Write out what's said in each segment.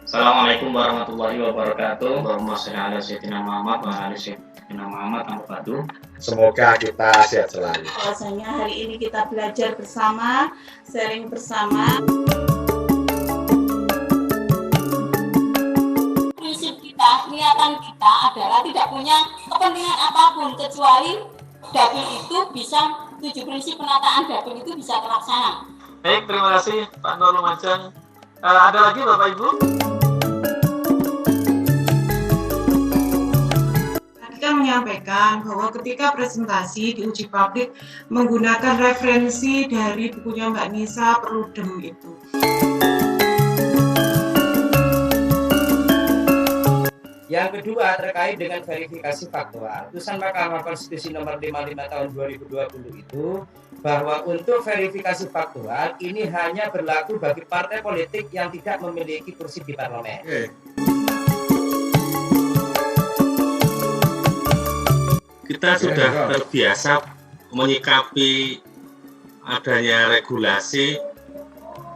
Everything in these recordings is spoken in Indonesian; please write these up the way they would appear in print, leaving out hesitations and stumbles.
Assalamualaikum warahmatullahi wabarakatuh. Allahumma sholli ala sayyidina Muhammad wa ala sayyidina Muhammad amma ba'du. Semoga kita sehat selalu. Bahwasanya hari ini kita belajar bersama, sharing bersama. Prinsip kita, niatan kita adalah tidak punya kepentingan apapun kecuali dapil itu bisa, 7 prinsip penataan dapil itu bisa terlaksana. Baik, terima kasih Pak Nur Lumajang. Ada lagi Bapak Ibu? Kita menyampaikan bahwa ketika presentasi di uji publik menggunakan referensi dari bukunya Mbak Nisa Perludem itu. Yang kedua terkait dengan verifikasi faktual. Putusan Mahkamah Konstitusi nomor 55 tahun 2020 itu bahwa untuk verifikasi faktual ini hanya berlaku bagi partai politik yang tidak memiliki kursi di parlemen. Kita sudah terbiasa menyikapi adanya regulasi,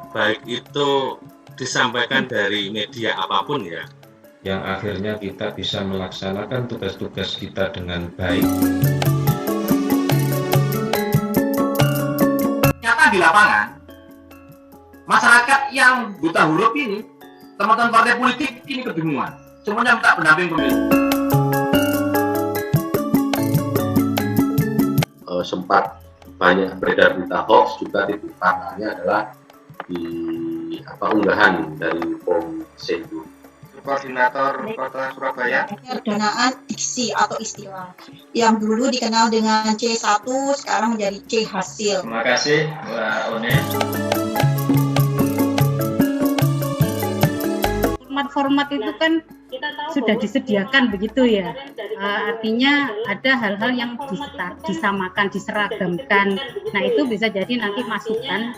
baik itu disampaikan dari media apapun ya, yang akhirnya kita bisa melaksanakan tugas-tugas kita dengan baik. Nyata di lapangan, masyarakat yang buta huruf ini, teman-teman partai politik ini kebingungan. Semuanya minta pendamping pemilu. Sempat banyak beredar berita hoax, juga titik patahnya adalah di unggahan dari Pom Sendu. Koordinator Kota Surabaya. Pendanaan diksi atau istilah yang dulu dikenal dengan C1 sekarang menjadi C hasil. Terima kasih Mbak One. Format itu kan sudah disediakan begitu ya, artinya ada hal-hal yang disamakan, diseragamkan. Nah itu bisa jadi nanti masukan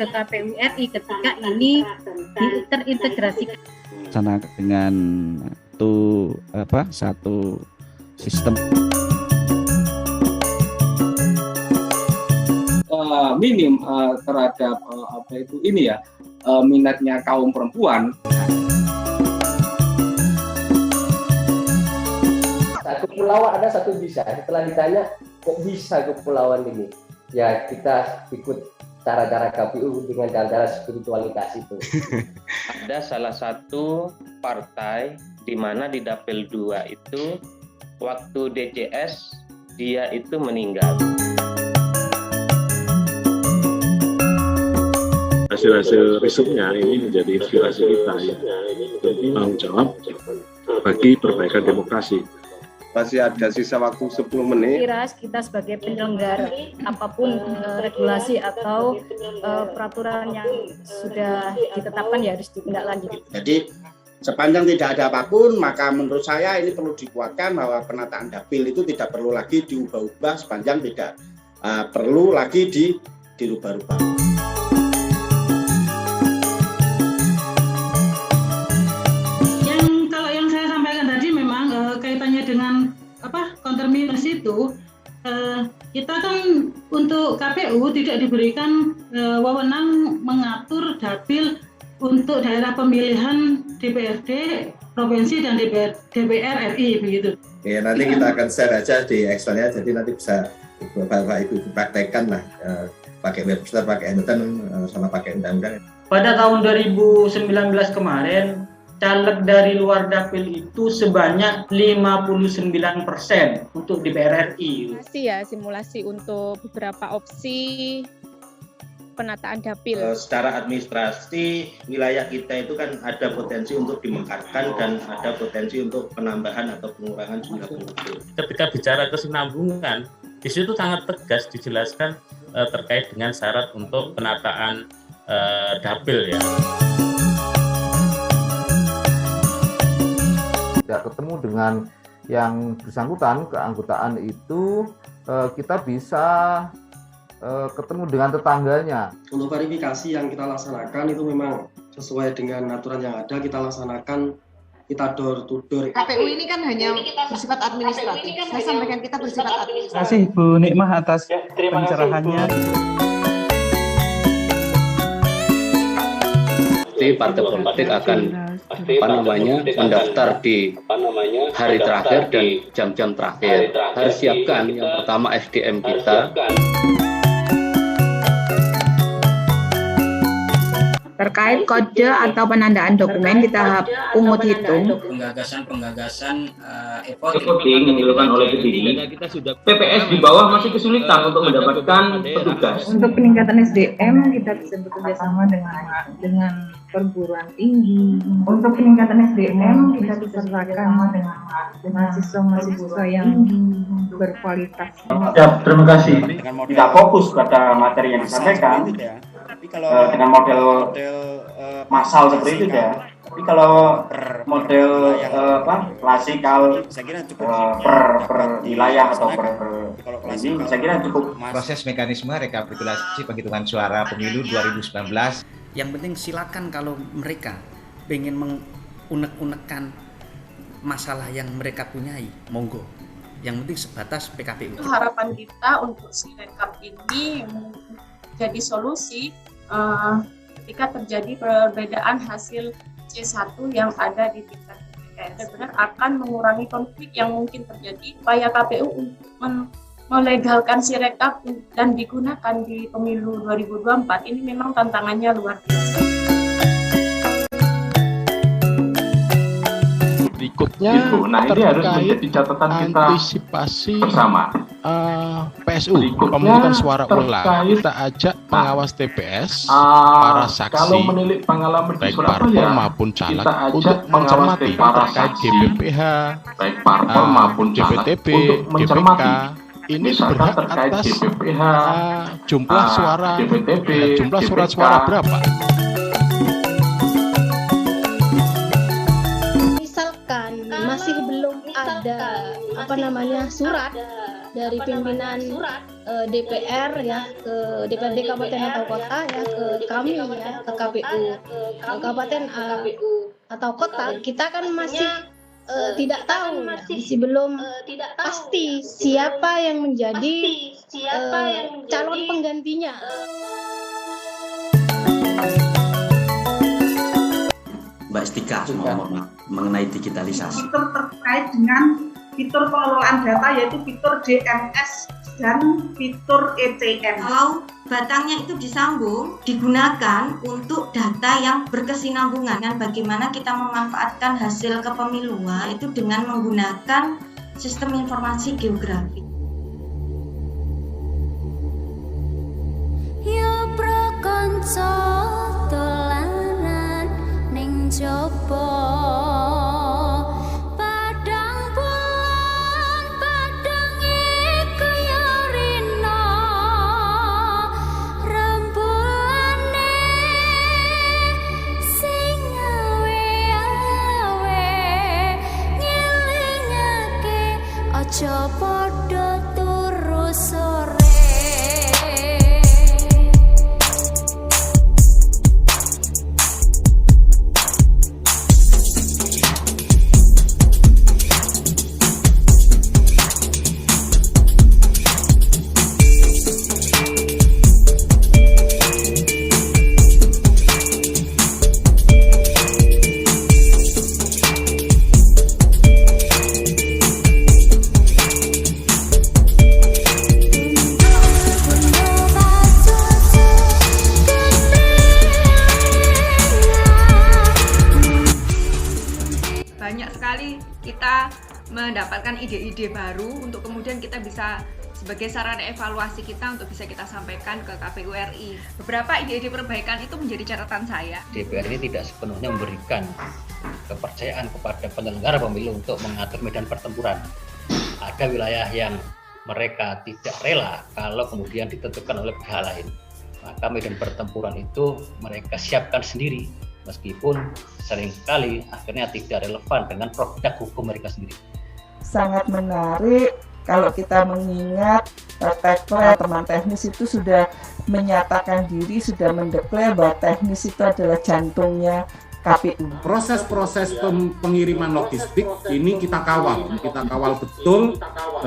ke KPU RI ketika ini terintegrasikan dengan satu sistem. Minim terhadap minatnya kaum perempuan. Kepulauan ada satu bisa, setelah ditanya kok bisa kepulauan ini, ya kita ikut cara-cara KPU dengan cara-cara spiritualitas itu. Ada salah satu partai di mana di Dapil 2 itu waktu DJS dia itu meninggal. Hasil-hasil risetnya ini menjadi inspirasi kita ya, untuk tanggung jawab bagi perbaikan demokrasi. Masih ada sisa waktu 10 menit. Kita sebagai penyelenggara apapun regulasi atau peraturan yang sudah ditetapkan ya harus ditindaklanjuti. Jadi sepanjang tidak ada apapun, maka menurut saya ini perlu dikuatkan bahwa penataan dapil itu tidak perlu lagi diubah-ubah sepanjang tidak perlu lagi dirubah-rubah. Dengan konterminus itu kita kan untuk KPU tidak diberikan wewenang mengatur dapil untuk daerah pemilihan DPRD provinsi dan DPR RI begitu. Ya, nanti kita akan share aja di Excelnya, jadi nanti bisa Bapak Ibu praktekkan lah, pakai Webster, pakai Hamilton, sama pakai undang-undang. Pada tahun 2019 kemarin, caleg dari luar dapil itu sebanyak 59% untuk DPR RI. Simulasi untuk beberapa opsi penataan dapil. Secara administrasi wilayah kita itu kan ada potensi untuk dimekarkan dan ada potensi untuk penambahan atau pengurangan jumlah penduduk. Ketika bicara kesinambungan, di situ sangat tegas dijelaskan terkait dengan syarat untuk penataan dapil ya. Tidak ketemu dengan yang bersangkutan, keanggotaan itu kita bisa ketemu dengan tetangganya. Untuk verifikasi yang kita laksanakan itu memang sesuai dengan aturan yang ada, kita laksanakan, kita door to door. KPU ini kan hanya bersifat administratif. Saya sampaikan kita bersifat administratif. Terima kasih Bu Nikmah atas pencerahannya. pasti partai politik akan mendaftar di hari terakhir dan jam-jam terakhir. Harus siapkan yang pertama SDM kita. Terkait kode atau penandaan dokumen di tahap pungut hitung, Penggagasan voting yang dilakukan oleh PPS di bawah masih kesulitan untuk mendapatkan petugas. untuk peningkatan SDM kita bisa bekerja sama dengan perguruan tinggi. Untuk peningkatan SDM kita bisa bersama dengan mahasiswa yang berkualitas. Ya, terima kasih. Tidak fokus pada materi yang disampaikan dengan model massal seperti itu ya. Tapi kalau model klasikal per wilayah atau per ini saya kira cukup. Proses mekanisme rekapitulasi penghitungan suara pemilu 2019. Yang penting silakan kalau mereka ingin mengunek-unekkan masalah yang mereka punyai, monggo. Yang penting sebatas PKPU. Harapan kita untuk Sirekap ini jadi solusi ketika terjadi perbedaan hasil C1 yang ada di tingkat TPS. Benar akan mengurangi konflik yang mungkin terjadi. Upaya KPU untuk melegalkan Sirekap dan digunakan di pemilu 2024 ini memang tantangannya luar biasa. Berikutnya Nah, ini harus menjadi catatan kita antisipasi bersama. PSU pemungutan suara ulang, kita ajak pengawas TPS, para saksi, baik parpol maupun caleg untuk mencermati terkait GBPH, DPTB, GPK. Ini berhak atas jumlah surat suara berapa. Misalkan masih belum ada surat dari pimpinan DPR ya ke DPRD kabupaten atau kota ya ke kami ya ke KPU kabupaten atau kota, kita kan masih tidak tahu, masih belum pasti siapa yang menjadi calon penggantinya. Mbak Stika mengenai digitalisasi. Fitur terkait dengan fitur pengelolaan data yaitu fitur DMS dan fitur ECM. Kalau batangnya itu disambung, digunakan untuk data yang berkesinambungan. Dan bagaimana kita memanfaatkan hasil kepemiluan itu dengan menggunakan sistem informasi geografik. Ya prakanca dolanan ning jaba aja padha turu sore. mendapatkan ide-ide baru untuk kemudian kita bisa sebagai sarana evaluasi kita untuk bisa kita sampaikan ke KPU RI. Beberapa ide-ide perbaikan itu menjadi catatan saya. DPR ini tidak sepenuhnya memberikan kepercayaan kepada penyelenggara pemilu untuk mengatur medan pertempuran. Ada wilayah yang mereka tidak rela kalau kemudian ditentukan oleh pihak lain. Maka medan pertempuran itu mereka siapkan sendiri, meskipun seringkali akhirnya tidak relevan dengan produk hukum mereka sendiri. Sangat menarik kalau kita mengingat teman teknis itu sudah menyatakan diri, sudah mendeklar bahwa teknis itu adalah jantungnya KPU. Proses-proses pengiriman logistik ini kita kawal betul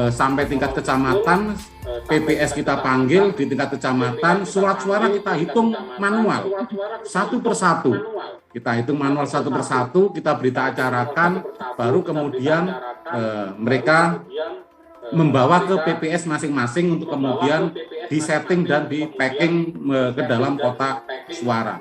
sampai tingkat kecamatan. PPS kita panggil di tingkat kecamatan, surat suara kita hitung manual satu persatu. kita hitung manual satu persatu, kita berita acarakan, baru kemudian mereka membawa ke PPS masing-masing untuk kemudian disetting dan di packing ke dalam kotak suara.